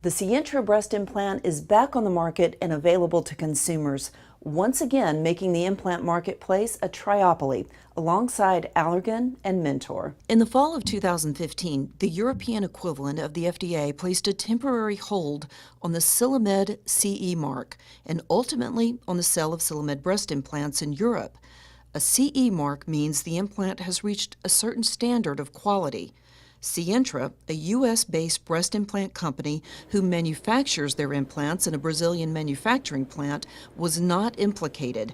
The Sientra breast implant is back on the market and available to consumers, once again making the implant marketplace a triopoly alongside Allergan and Mentor. In the fall of 2015, the European equivalent of the FDA placed a temporary hold on the Silimed CE mark and ultimately on the sale of Silimed breast implants in Europe. A CE mark means the implant has reached a certain standard of quality. Sientra, a U.S.-based breast implant company who manufactures their implants in a Brazilian manufacturing plant, was not implicated.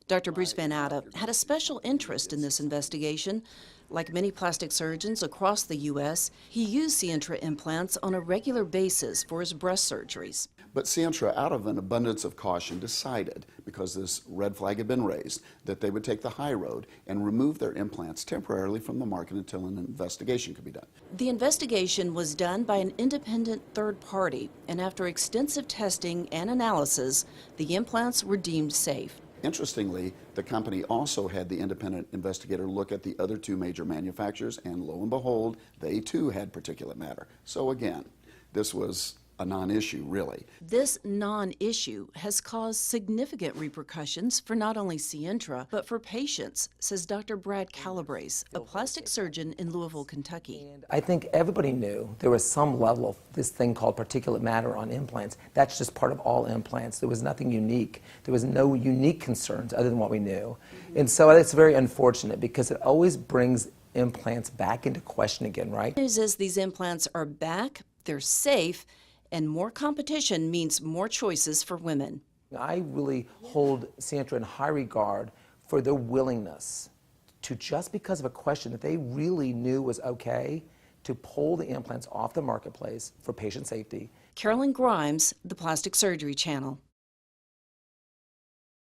Dr. Bruce Van Natta had a special interest in this investigation. Like many plastic surgeons across the U.S., he used Sientra implants on a regular basis for his breast surgeries. But Sientra, out of an abundance of caution, decided, because this red flag had been raised, that they would take the high road and remove their implants temporarily from the market until an investigation could be done. The investigation was done by an independent third party, and after extensive testing and analysis, the implants were deemed safe. Interestingly, the company also had the independent investigator look at the other two major manufacturers, and lo and behold, they too had particulate matter. So again, this was a non-issue, really. This non-issue has caused significant repercussions for not only Sientra, but for patients, says Dr. Brad Calabrese, a plastic surgeon in Louisville, Kentucky. I think everybody knew there was some level of this thing called particulate matter on implants. That's just part of all implants. There was nothing unique. There was no unique concerns other than what we knew. And so it's very unfortunate because it always brings implants back into question again, right? The news is these implants are back, they're safe, and more competition means more choices for women. I really hold Sientra in high regard for their willingness to, just because of a question that they really knew was okay, to pull the implants off the marketplace for patient safety. Carolynn Grimes, The Plastic Surgery Channel.